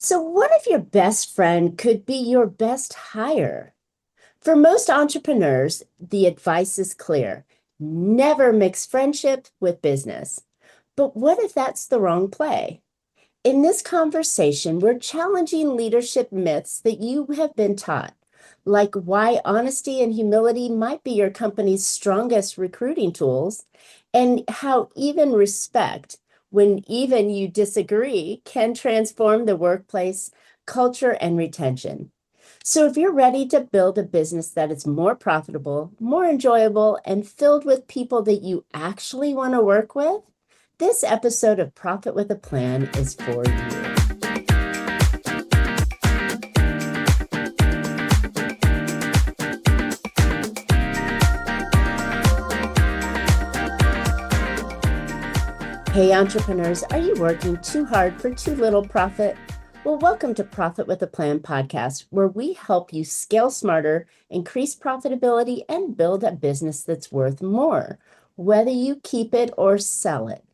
So, what if your best friend could be your best hire? For most entrepreneurs, the advice is clear: never mix friendship with business. But what if that's the wrong play? In this conversation, we're challenging leadership myths that you have been taught, like why honesty and humility might be your company's strongest recruiting tools, and how even respect, when even you disagree, can transform the workplace culture and retention. So, if you're ready to build a business that is more profitable, more enjoyable, and filled with people that you actually want to work with, this episode of Profit with a Plan is for you. Hey, entrepreneurs, are you working too hard for too little profit? Well, welcome to Profit with a Plan podcast, where we help you scale smarter, increase profitability, and build a business that's worth more, whether you keep it or sell it.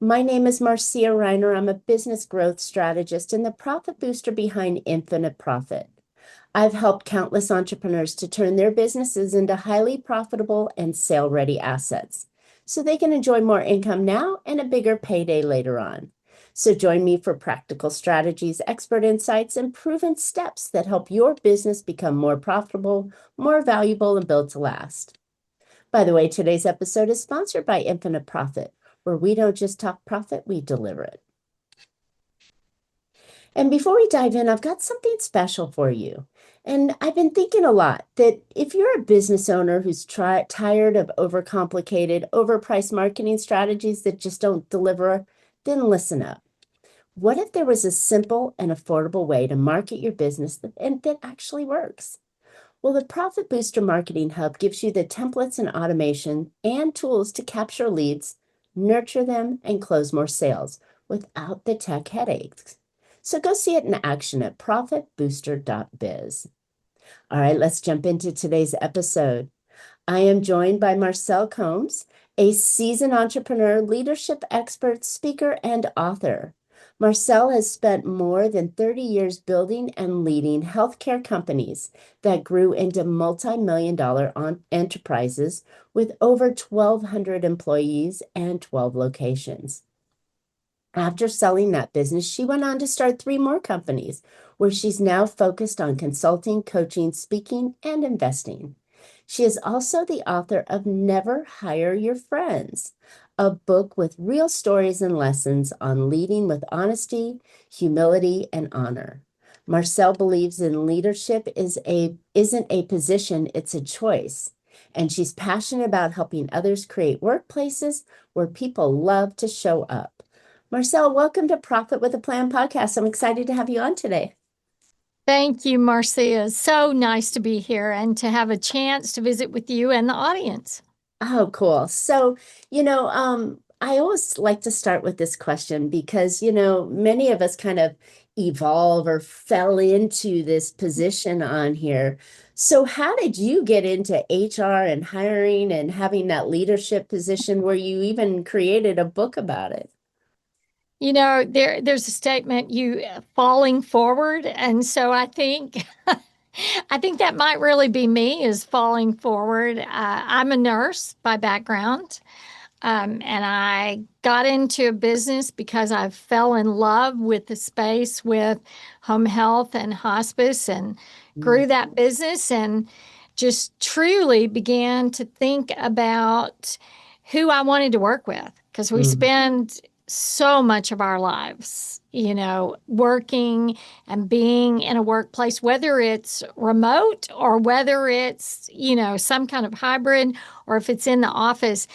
My name is Marcia Riner. I'm a business growth strategist and the profit booster behind Infinite Profit. I've helped countless entrepreneurs to turn their businesses into highly profitable and sale-ready assets, so they can enjoy more income now and a bigger payday later on. So join me for practical strategies, expert insights, and proven steps that help your business become more profitable, more valuable, and built to last. By the way, today's episode is sponsored by Infinite Profit, where we don't just talk profit, we deliver it. And before we dive in, I've got something special for you. And I've been thinking a lot that if you're a business owner who's tired of overcomplicated, overpriced marketing strategies that just don't deliver, then listen up. What if there was a simple and affordable way to market your business that actually works? Well, the Profit Booster Marketing Hub gives you the templates and automation and tools to capture leads, nurture them, and close more sales without the tech headaches. So go see it in action at profitbooster.biz. All right, let's jump into today's episode. I am joined by Marcylle Combs, a seasoned entrepreneur, leadership expert, speaker, and author. Marcylle has spent more than 30 years building and leading healthcare companies that grew into multi-million-dollar enterprises with over 1,200 employees and 12 locations. After selling that business, she went on to start 3 more companies, where she's now focused on consulting, coaching, speaking, and investing. She is also the author of Never Hire Your Friends, a book with real stories and lessons on leading with honesty, humility, and honor. Marcylle believes in leadership isn't a position, it's a choice. And she's passionate about helping others create workplaces where people love to show up. Marcylle, welcome to Profit with a Plan podcast. I'm excited to have you on today. Thank you, Marcia. So nice to be here and to have a chance to visit with you and the audience. Oh, cool. So, I always like to start with this question because, many of us kind of evolve or fell into this position on here. So, how did you get into HR and hiring and having that leadership position where you even created a book about it? There's a statement, you falling forward. And so I think I think that might really be me, is falling forward. I'm a nurse by background. And I got into a business because I fell in love with the space with home health and hospice, and grew that business and just truly began to think about who I wanted to work with, because we spend so much of our lives, working and being in a workplace, whether it's remote or whether it's, some kind of hybrid, or if it's in the office.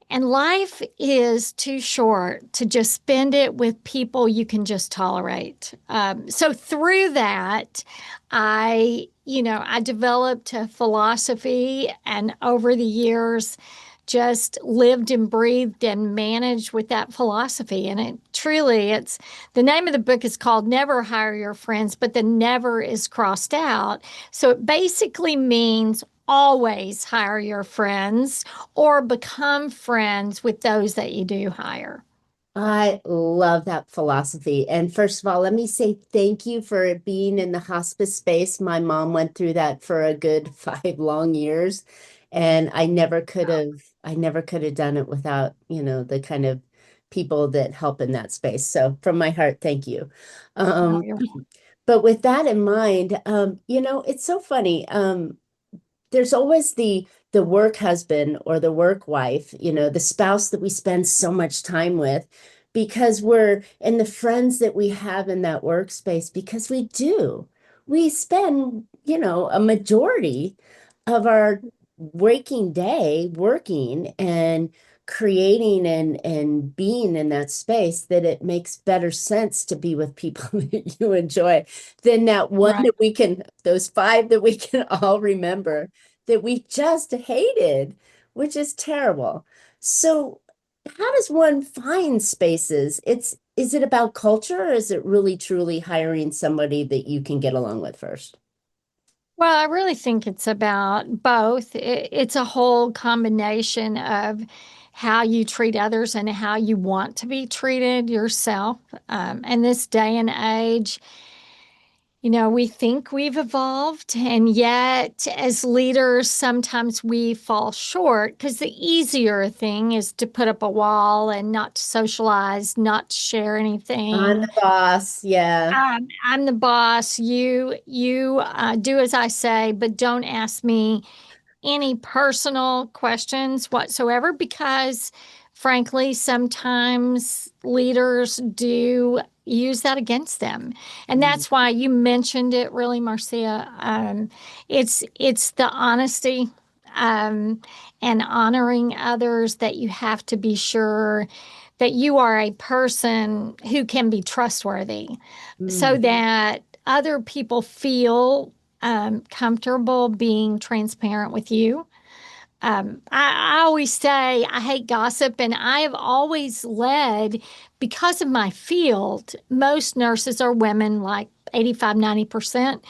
And life is too short to just spend it with people you can just tolerate. So through that, I developed a philosophy, and over the years, just lived and breathed and managed with that philosophy. And it's the name of the book is called Never Hire Your Friends, but the never is crossed out. So it basically means always hire your friends or become friends with those that you do hire. I love that philosophy. And first of all, let me say thank you for being in the hospice space. My mom went through that for a good 5 long years, and I never could have done it without, the kind of people that help in that space. So from my heart, thank you. No, Um, you're but with that in mind, it's so funny. There's always the work husband or the work wife, the spouse that we spend so much time with because we're and the friends that we have in that workspace because we do. We spend, a majority of our waking day working and creating and being in that space that it makes better sense to be with people that you enjoy than that one right. that those five that we can all remember that we just hated, which is terrible. So, how does one find spaces? Is it about culture or is it really truly hiring somebody that you can get along with first? Well, I really think it's about both. It's a whole combination of how you treat others and how you want to be treated yourself. And this day and age, we think we've evolved, and yet as leaders, sometimes we fall short because the easier thing is to put up a wall and not to socialize, not to share I'm anything. the boss. Yeah. I'm the boss. You do as I say, but don't ask me any personal questions whatsoever because, frankly, sometimes leaders do use that against them. And Mm, that's why you mentioned it really, Marcia. It's the honesty um, and honoring others that you have to be sure that you are a person who can be trustworthy so mm, that other people feel comfortable being transparent with you. I always say I hate gossip, and I have always led because of my field. Most nurses are women, like 85, 90%.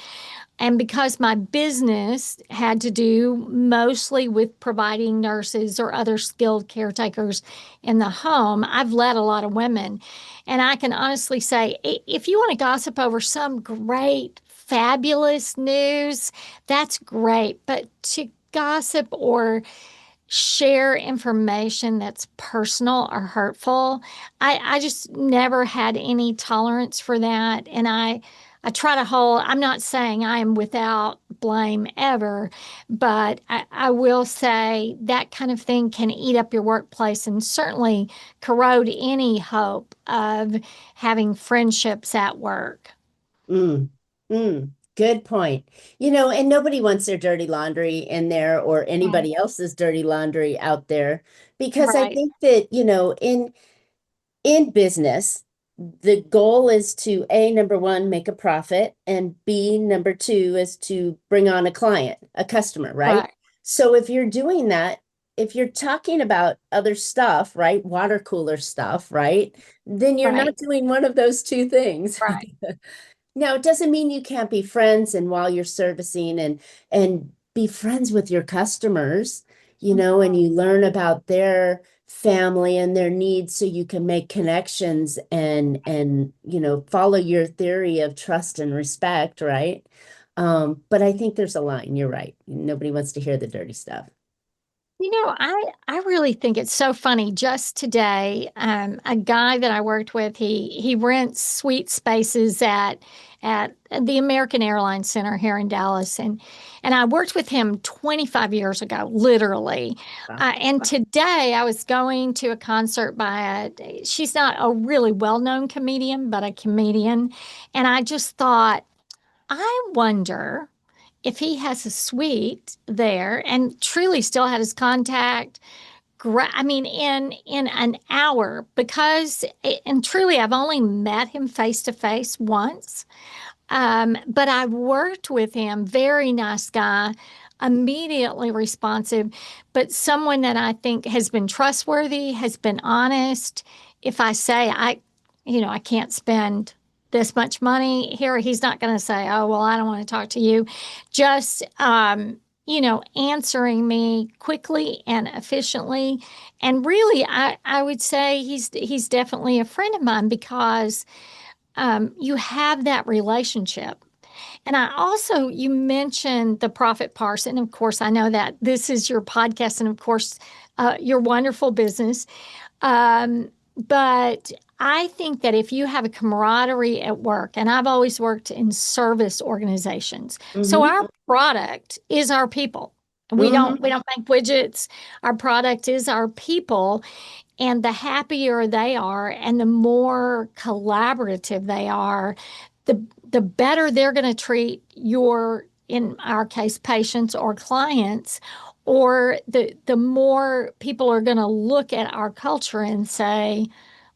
And because my business had to do mostly with providing nurses or other skilled caretakers in the home, I've led a lot of women. And I can honestly say, if you want to gossip over some great, fabulous news, that's great. But to gossip or share information that's personal or hurtful. I just never had any tolerance for that. And I try to hold, I'm not saying I am without blame ever, but I will say that kind of thing can eat up your workplace and certainly corrode any hope of having friendships at work. mm, Good point. And nobody wants their dirty laundry in there or Right. anybody else's dirty laundry out there because I Right. think that, in business, the goal is to A, number one, make a profit, and B, number two, is to bring on a client, a customer, right? Right. So if you're doing that, if you're talking about other stuff, right, water cooler stuff, right, then you're not Right. doing one of those two things. Right. Now, it doesn't mean you can't be friends and while you're servicing and be friends with your customers, and you learn about their family and their needs so you can make connections and follow your theory of trust and respect, right? But I think there's a line. You're right. Nobody wants to hear the dirty stuff. I really think it's so funny. Just today, a guy that I worked with, he rents suite spaces at the American Airlines Center here in Dallas, and I worked with him 25 years ago, literally. Wow. And today, I was going to a concert by she's not a really well-known comedian, but a comedian, and I just thought, I wonder if he has a suite there and truly still had his contact. I mean, in an hour, because and truly, I've only met him face to face once, but I worked with him. Very nice guy, immediately responsive, but someone that I think has been trustworthy, has been honest. If I say I can't spend this much money here, he's not going to say, "Oh, well, I don't want to talk to you." Just answering me quickly and efficiently. And really, I would say he's definitely a friend of mine because you have that relationship. And I also, you mentioned the profit parson. Of course, I know that this is your podcast, and of course, your wonderful business. But I think that if you have a camaraderie at work, and I've always worked in service organizations, so Mm-hmm. our product is our people. We don't Mm-hmm. we don't make widgets. Our product is our people, and the happier they are and the more collaborative they are, the better they're going to treat your, in our case, patients or clients, or the more people are going to look at our culture and say,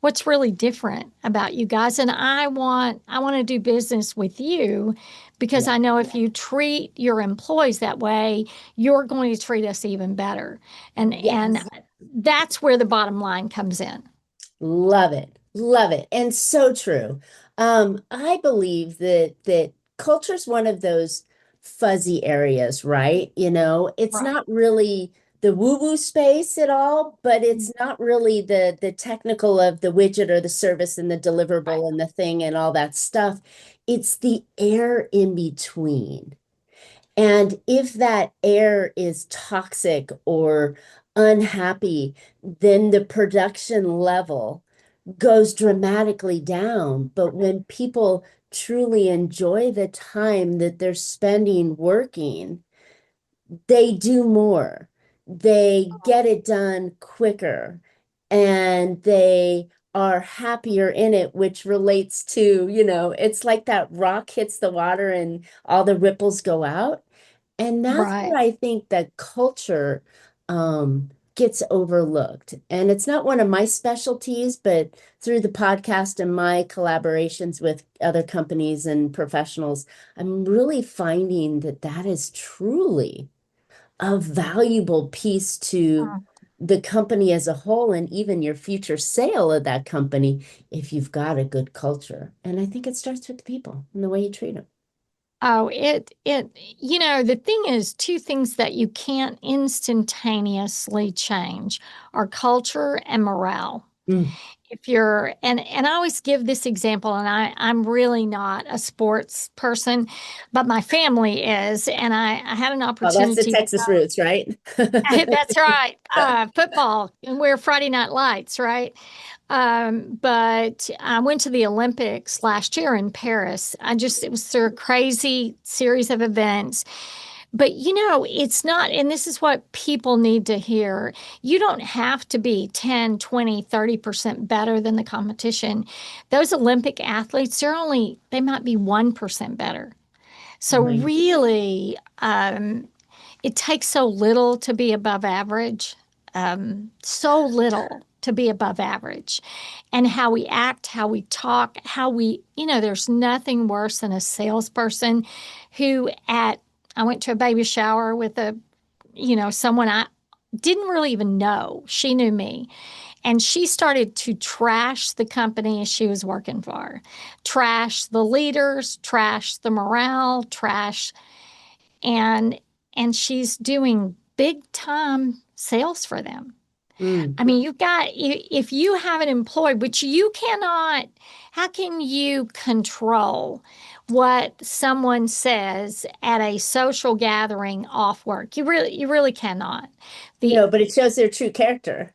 what's really different about you guys? And I want to do business with you because Yeah. I know if you treat your employees that way, you're going to treat us even better. And Yes. that's where the bottom line comes in. Love it. Love it. And so true. I believe that culture is one of those fuzzy areas, right? It's Right. not really the woo-woo space at all, but it's not really the technical of the widget or the service and the Right. deliverable and the thing and all that stuff. It's the air in between. And if that air is toxic or unhappy, then the production level goes dramatically down. But when people truly enjoy the time that they're spending working, they do more. They get it done quicker and they are happier in it, which relates to, it's like that rock hits the water and all the ripples go out. And that's Right. where I think that culture gets overlooked. And it's not one of my specialties, but through the podcast and my collaborations with other companies and professionals, I'm really finding that that is truly a valuable piece to Mm. the company as a whole and even your future sale of that company if you've got a good culture. And I think it starts with the people and the way you treat them. Oh, the thing is, two things that you can't instantaneously change are culture and morale. Mm. If you're, and I always give this example, and I'm really not a sports person, but my family is, and I had an Well, that's the opportunity to Texas roots, right? that's right. Football, and we're Friday Night Lights, right? But I went to the Olympics last year in Paris. It was through a crazy series of events. But it's not, and this is what people need to hear. You don't have to be 10, 20, 30% better than the competition. Those Olympic athletes, they might be 1% better. So Right. really, it takes so little to be above average, so little to be above average. And how we act, how we talk, there's nothing worse than a salesperson who I went to a baby shower with someone I didn't really even know. She knew me. And she started to trash the company she was working for, trash the leaders, trash the morale, trash and she's doing big time sales for them. Mm. I mean, if you have an employee, which you cannot, how can you control what someone says at a social gathering off work? You really cannot. The No, but it shows their true character.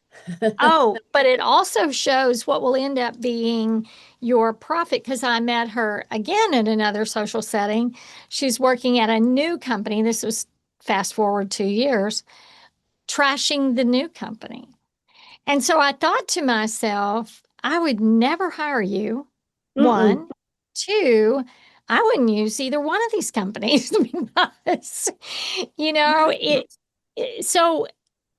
Oh, but it also shows what will end up being your profit because I met her again in another social setting. She's working at a new company. This was fast forward 2 years, trashing the new company. And so I thought to myself, I would never hire you. Mm-mm. One, two, I wouldn't use either one of these companies because, so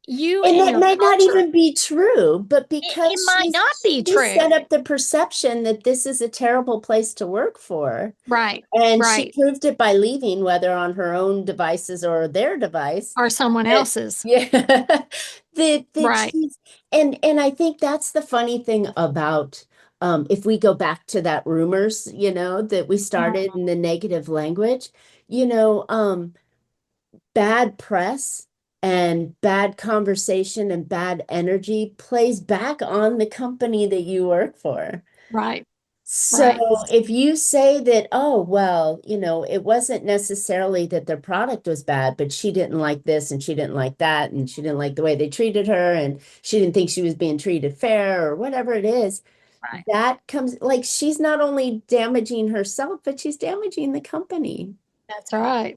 you And and that your might not culture, even be true, but it because might not be she set true. up the perception that this is a terrible place to work for, Right, and she right. proved it by leaving, whether on her own devices or their device. Or someone That, else's. yeah, that Right. she's and I think that's the funny thing about if we go back to that rumors, that we Mhm. started in the negative language, you know, um, bad press and bad conversation and bad energy plays back on the company that you work for. Right. So Right. if you say that, oh, well, it wasn't necessarily that their product was bad, but she didn't like this and she didn't like that, and she didn't like the way they treated her, and she didn't think she was being treated fair or whatever it is, Right. that comes like she's not only damaging herself, but she's damaging the company. That's right.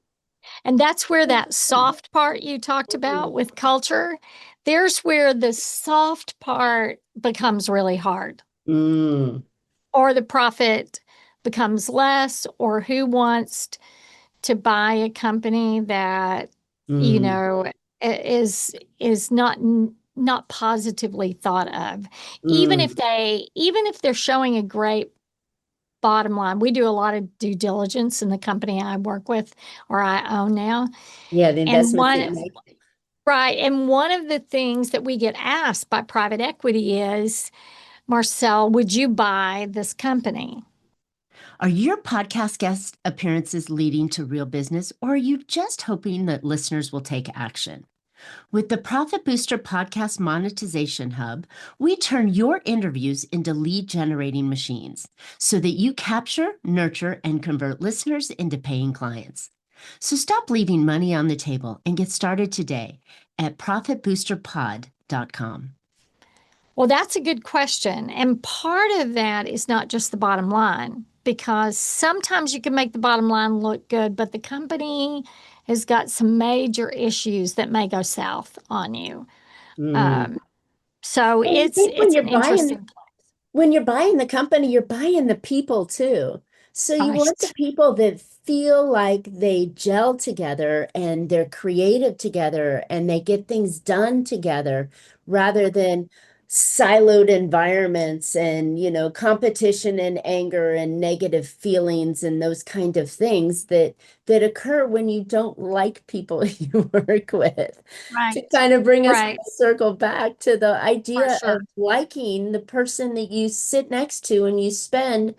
And that's where that soft part you talked about with culture, there's where the soft part becomes really hard, Mm, or the profit becomes less, or who wants to buy a company that, you mm, know, is not positively thought of. mm. Even if they're showing a great bottom line. We do a lot of due diligence in the company I work with or I own now. Yeah, the And investments that you make. right. And one of the things that we get asked by private equity is, Marcylle, would you buy this company? Are your podcast guest appearances leading to real business, or are you just hoping that listeners will take action? With the Profit Booster Podcast Monetization Hub, we turn your interviews into lead generating machines so that you capture, nurture, and convert listeners into paying clients. So stop leaving money on the table and get started today at profitboosterpod.com. Well, that's a good question. And part of that is not just the bottom line, because sometimes you can make the bottom line look good, but the company has got some major issues that may go south on you. Mm. Um, so And I it's think when it's you're an buying interesting when you're buying the company, you're buying the people too. So you want the price. people that feel like they gel together and they're creative together and they get things done together rather than siloed environments and, competition and anger and negative feelings and those kind of things that occur when you don't like people you work with. To Right. kind of bring us Right. full circle back to the For idea sure. of liking the person that you sit next to and you spend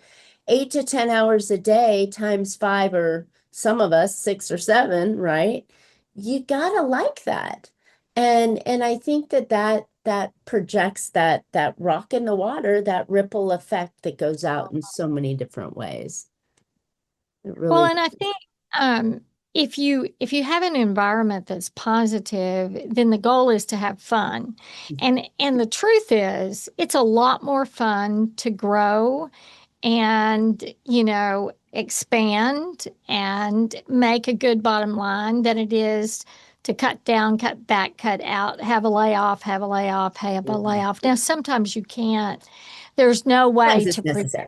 8 to 10 hours a day times five, or some of us 6 or 7, right? You gotta like that. And I think that projects that rock in the water, that ripple effect that goes out in so many different ways. It Well, really and I think um, if you have an environment that's positive, then the goal is to have fun. And the truth is, it's a lot more fun to grow and, expand and make a good bottom line than it is to cut down, cut back, cut out, have a layoff, have a layoff, have a Mhm. layoff. Now, sometimes you can't. There's no way Sometimes to it's prevent. necessary.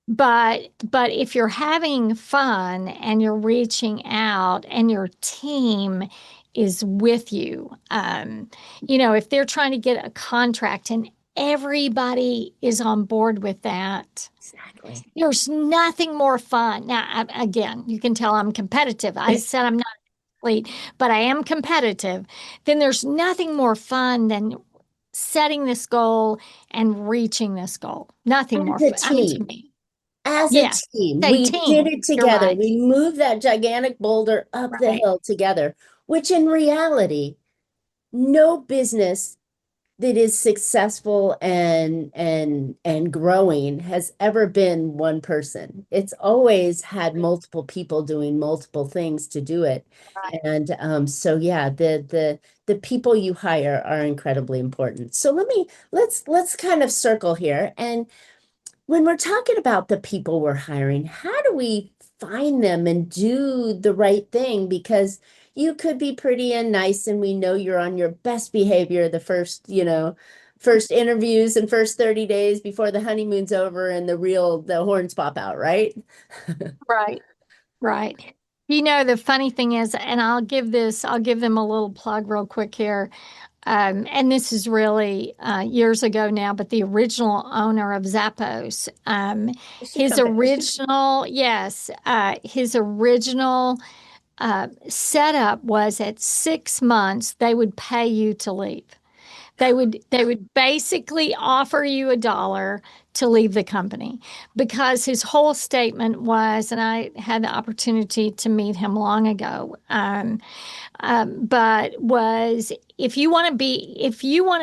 But if you're having fun and you're reaching out and your team is with you, if they're trying to get a contract and everybody is on board with that, Exactly. there's nothing more fun. Now, again, you can tell I'm competitive. I said I'm not an athlete, but I am competitive. Then there's nothing more fun than setting this goal and reaching this goal. Nothing more As a fun. I mean, to team. me. As a Yes, team, say we did team. it You're together. right. We moved that gigantic boulder up the Right. hill together, which in reality, no business that is successful and growing has ever been one person. It's always had multiple people doing multiple things to do it. Right. And so yeah, the people you hire are incredibly important. So let's kind of circle here. And when we're talking about the people we're hiring, how do we find them and do the right thing? Because you could be pretty and nice, and we know you're on your best behavior the first interviews and first 30 days before the honeymoon's over and the horns pop out, right? Right. Right. The funny thing is, and I'll give them a little plug real quick here. And this is really years ago now, but the original owner of Zappos, You should come back. his original setup was at 6 months, they would pay you to leave. They would basically offer you $1 to leave the company because his whole statement was, and I had the opportunity to meet him long ago, but was if you want to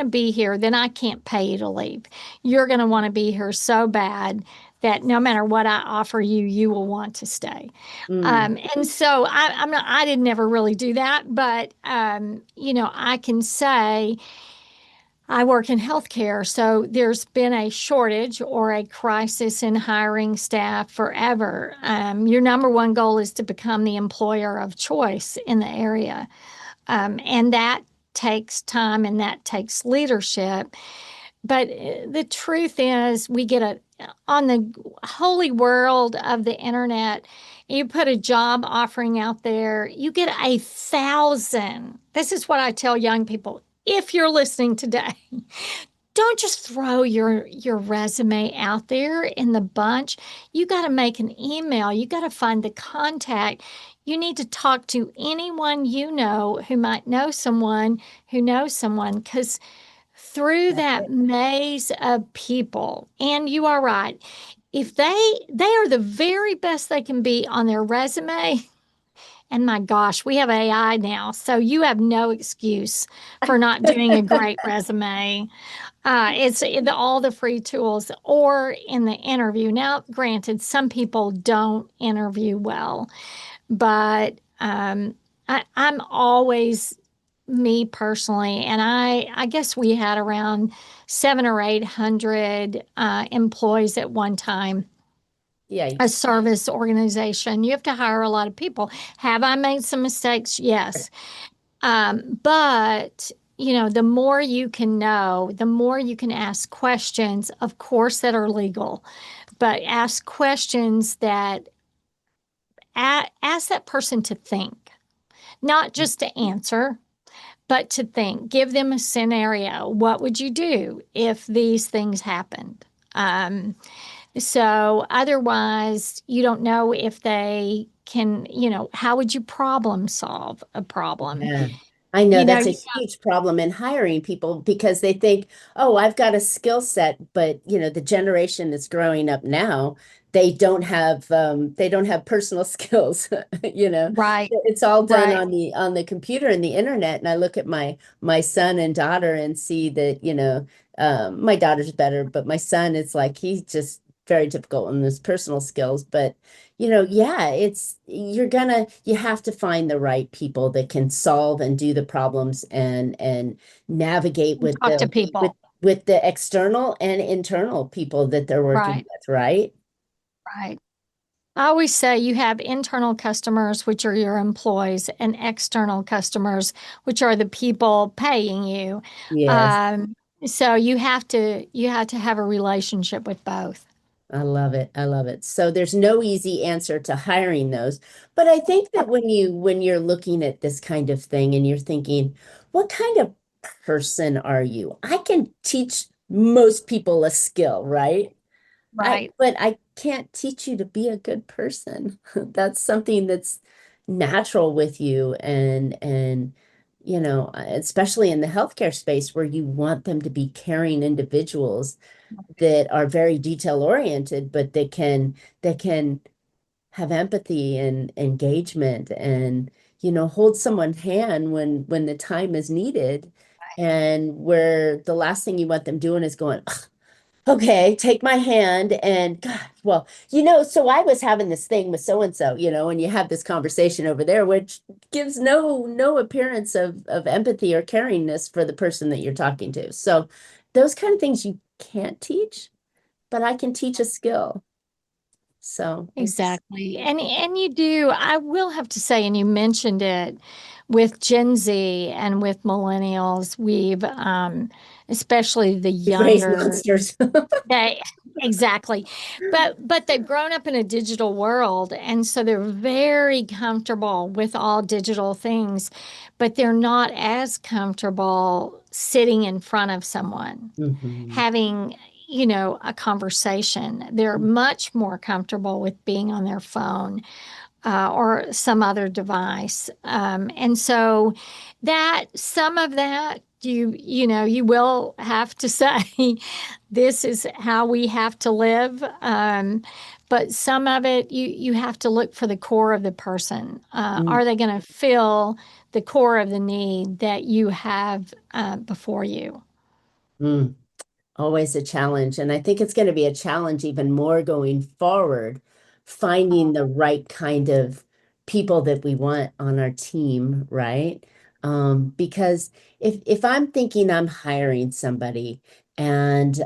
be here, then I can't pay you to leave. You're going to want to be here so bad that no matter what I offer you, you will want to stay. Mm, And so I'm not, I did never really do that, but I can say I work in healthcare, so there's been a shortage or a crisis in hiring staff forever. Your number one goal is to become the employer of choice in the area. And that takes time and that takes leadership. But the truth is, we get on the holy world of the internet, you put a job offering out there, you get 1,000. This is what I tell young people. If you're listening today, don't just throw your resume out there in the bunch. You got to make an email. You got to find the contact. You need to talk to anyone you know who might know someone who knows someone, because through that's that it. maze of people, and you are right, if they are the very best they can be on their resume, and my gosh, we have AI now, so you have no excuse for not doing a great resume. It's in all the free tools or in the interview. Now, granted, some people don't interview well, but I'm always me personally, and I guess we had around 700 or 800 employees at one time. A Yikes. service organization, you have to hire a lot of people. Have I made some mistakes? Yes. But the more you can know, the more you can ask questions, of course, that are legal, but ask questions that ask that person to think, not just to answer, but to think. Give them a scenario. What would you do if these things happened? So otherwise, you don't know if they can, how would you problem solve a problem? Yeah. I know You know, that's a huge problem in hiring people because they think, oh, I've got a skill set, but the generation that's growing up now, they don't have personal skills, you know. right, It's all done right. on the computer and the internet. And I look at my son and daughter and see that, my daughter's better, but my son, it's like he's just very difficult in his personal skills. But yeah, you have to find the right people that can solve and do the problems and navigate And talk to people. with the external and internal people that they're working Right, with, right? right. I always say you have internal customers, which are your employees, and external customers, which are the people paying you. Yes. Um, so you have to have a relationship with both. I love it. I love it. So there's no easy answer to hiring those. But I think that when you're looking at this kind of thing and you're thinking, what kind of person are you? I can teach most people a skill, right? Right. But I can't teach you to be a good person. That's something that's natural with you and especially in the healthcare space where you want them to be caring individuals that are very detail oriented, but they can have empathy and engagement and hold someone's hand when the time is needed, and where the last thing you want them doing is going, okay, take my hand and God, well, so I was having this thing with so and so, and you have this conversation over there, which gives no appearance of empathy or caringness for the person that you're talking to. So those kind of things you can't teach, but I can teach a skill. So it's Exactly. And you do, I will have to say, and you mentioned it with Gen Z and with millennials, we've especially the we've raised younger, monsters. they exactly. But they've grown up in a digital world, and so they're very comfortable with all digital things, but they're not as comfortable sitting in front of someone Mhm. having, a conversation. They're much more comfortable with being on their phone. or some other device. And so that some of that you will have to say this is how we have to live. But some of it you have to look for the core of the person. Mm, Are they going to fill the core of the need that you have before you? mm. Always a challenge. And I think it's going to be a challenge even more going forward, finding the right kind of people that we want on our team, right? Because if I'm thinking I'm hiring somebody and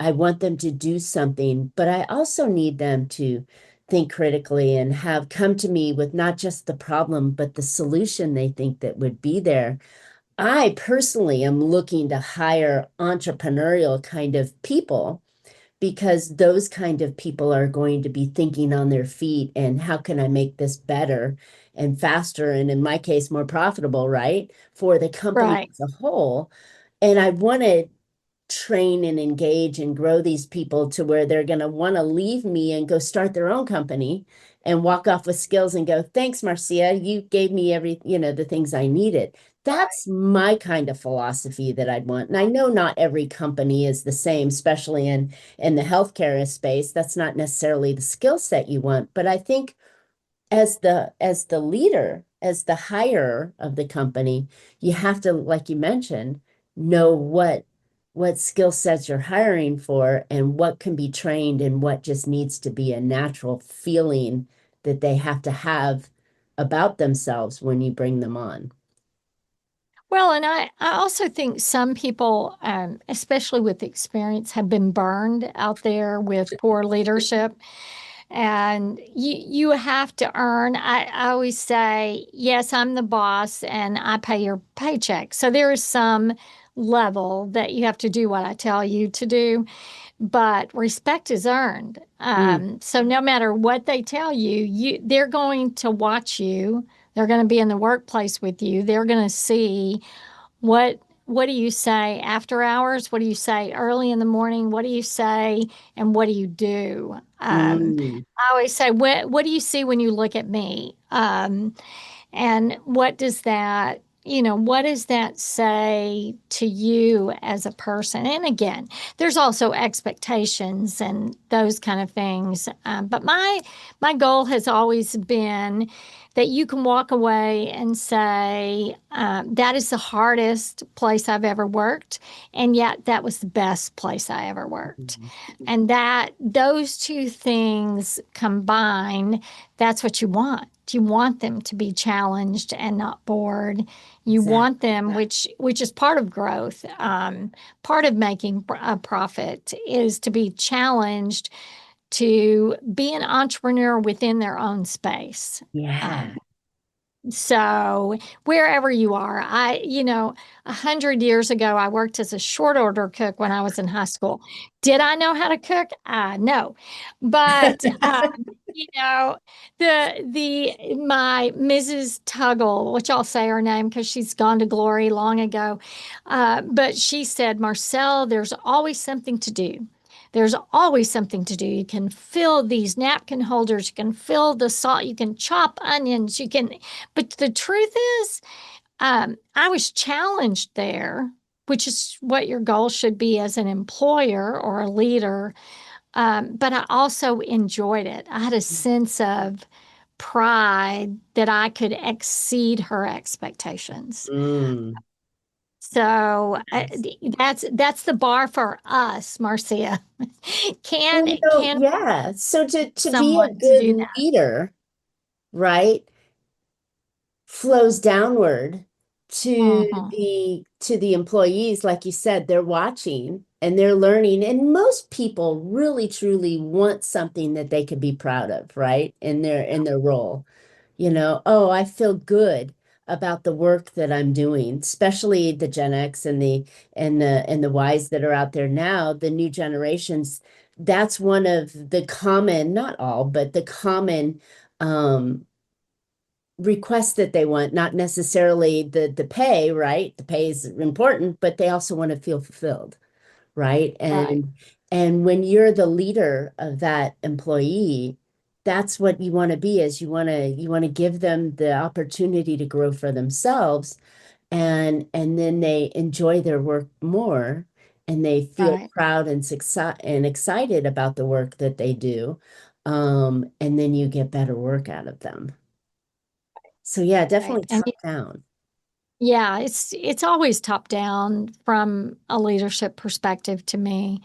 I want them to do something, but I also need them to think critically and have come to me with not just the problem, but the solution they think that would be there. I personally am looking to hire entrepreneurial kind of people because those kind of people are going to be thinking on their feet and how can I make this better and faster and in my case more profitable, right? For the company Right. as a whole. And I want to train and engage and grow these people to where they're going to want to leave me and go start their own company and walk off with skills and go, thanks, Marcia, you gave me the things I needed. Right. That's my kind of philosophy that I'd want. And I know not every company is the same, especially in the healthcare space. That's not necessarily the skill set you want, but I think as the leader, as the hirer of the company, you have to, like you mentioned, know what skill sets you're hiring for and what can be trained and what just needs to be a natural feeling that they have to have about themselves when you bring them on. Well, and I also think some people, especially with experience, have been burned out there with poor leadership. And you have to earn. I always say, yes, I'm the boss and I pay your paycheck. So there is some level that you have to do what I tell you to do, but respect is earned. Mm, So no matter what they tell you, they're going to watch you. They're going to be in the workplace with you. They're going to see what do you say after hours? What do you say early in the morning? What do you say and what do you do? mm, I always say, what do you see when you look at me? And what does that say to you as a person? And again, there's also expectations and those kind of things. But my goal has always been that you can walk away and say, that is the hardest place I've ever worked, and yet that was the best place I ever worked. mm. And that those two things combined, that's what you want. You want them to be challenged and not bored. You Exactly. want them, which is part of growth, part of making a profit, is to be challenged to be an entrepreneur within their own space. Yeah. Um, so wherever you are, 100 years ago, I worked as a short order cook when I was in high school. Did I know how to cook? No, but you know, my Mrs. Tuggle, which I'll say her name because she's gone to glory long ago, but she said, Marcylle, there's always something to do. There's always something to do. You can fill these napkin holders, you can fill the salt, you can chop onions, but the truth is, I was challenged there, which is what your goal should be as an employer or a leader. But I also enjoyed it. I had a sense of pride that I could exceed her expectations. Mm. So that's the bar for us, Marcia. Well, Can yeah. So to be a someone to good do that? leader, right, flows downward Mhm. to the employees, like you said, they're watching and they're learning. And most people really truly want something that they could be proud of, right? In their role. Oh, I feel good about the work that I'm doing, especially the Gen X and the Ys that are out there now, the new generations. That's one of the common, not all, but the common um requests that they want, not necessarily the pay, right? The pay is important, but they also want to feel fulfilled, right? Right. And when you're the leader of that employee, that's what you want to be, is you want to give them the opportunity to grow for themselves, and then they enjoy their work more, and they feel Right. proud and excited about the work that they do. And then you get better work out of them. So yeah, Right. definitely And top down. yeah, it's always top down from a leadership perspective to me.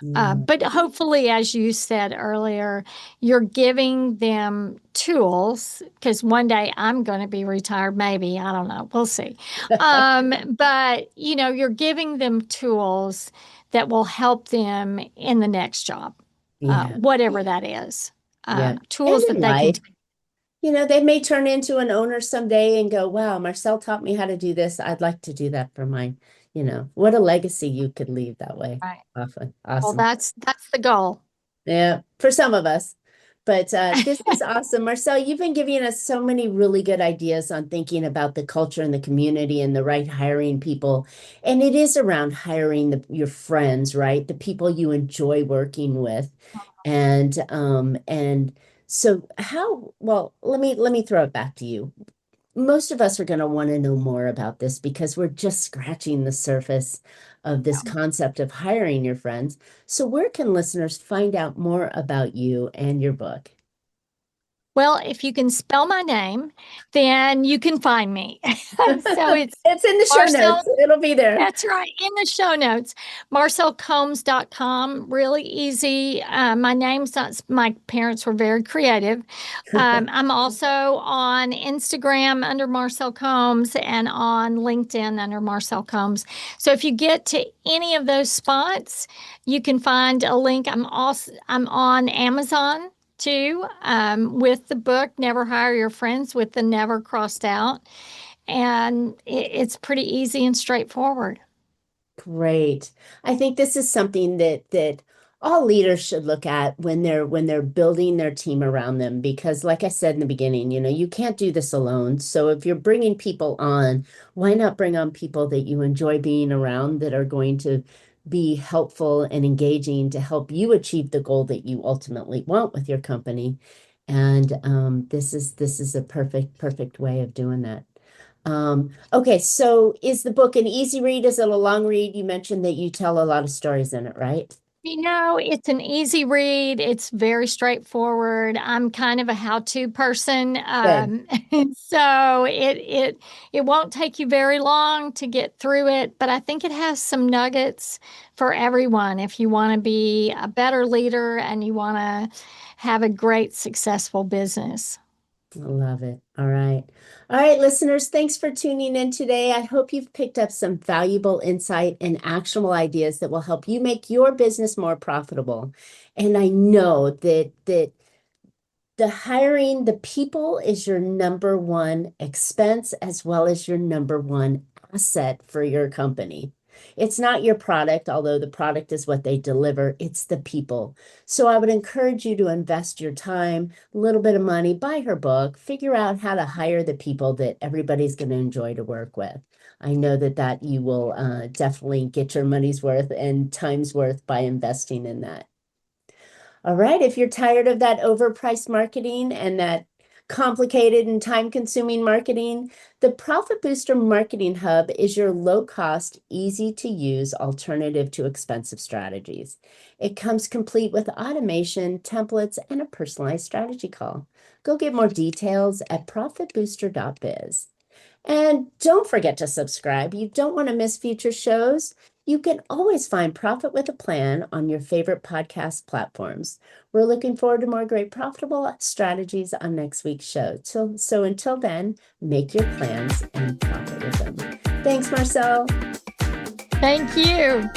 Yeah. But hopefully, as you said earlier, you're giving them tools because one day I'm going to be retired, maybe. I don't know. We'll see. But, you're giving them tools that will help them in the next job, Yeah. whatever that is. Yeah. And Tools in that they can life, take. they may turn into an owner someday and go, wow, Marcylle taught me how to do this. I'd like to do that for mine. What a legacy you could leave that way. Right. Often. Well, Awesome. that's the goal. Yeah, for some of us. But this is awesome. Marcylle, you've been giving us so many really good ideas on thinking about the culture and the community and the right hiring people. And it is around hiring your friends, right? The people you enjoy working with. And so well, let me throw it back to you. Most of us are going to want to know more about this because we're just scratching the surface of this concept of hiring your friends. So, where can listeners find out more about you and your book? Well, if you can spell my name, then you can find me. So it's It's in the show Marcylle. notes. It'll be there. That's right. In the show notes, marcyllecombs.com. Really easy. My name's not, my parents were very creative. I'm also on Instagram under Marcylle Combs and on LinkedIn under Marcylle Combs. So if you get to any of those spots, you can find a link. I'm on Amazon too, with the book Never Hire Your Friends with the never crossed out. And it's pretty easy and straightforward. Great. I think this is something that all leaders should look at when they're building their team around them, because like I said in the beginning, you can't do this alone. So if you're bringing people on, why not bring on people that you enjoy being around, that are going to be helpful and engaging to help you achieve the goal that you ultimately want with your company. And this is a perfect way of doing that. Okay, so is the book an easy read? Is it a long read? You mentioned that you tell a lot of stories in it, right? It's an easy read. It's very straightforward. I'm kind of a how-to person, Good. so it won't take you very long to get through it. But I think it has some nuggets for everyone if you want to be a better leader and you want to have a great, successful business. I love it. All right. All right, listeners, thanks for tuning in today. I hope you've picked up some valuable insight and actionable ideas that will help you make your business more profitable. And I know that the hiring the people is your number one expense, as well as your number one asset for your company. It's not your product, although the product is what they deliver. It's the people. So I would encourage you to invest your time, a little bit of money, buy her book, figure out how to hire the people that everybody's going to enjoy to work with. I know that you will definitely get your money's worth and time's worth by investing in that. All right, if you're tired of that overpriced marketing and that complicated and time-consuming marketing, the Profit Booster Marketing Hub is your low-cost, easy-to-use alternative to expensive strategies. It comes complete with automation, templates, and a personalized strategy call. Go get more details at profitbooster.biz. And don't forget to subscribe. You don't want to miss future shows. You can always find Profit with a Plan on your favorite podcast platforms. We're looking forward to more great profitable strategies on next week's show. So until then, make your plans and profit with them. Thanks, Marcylle. Thank you.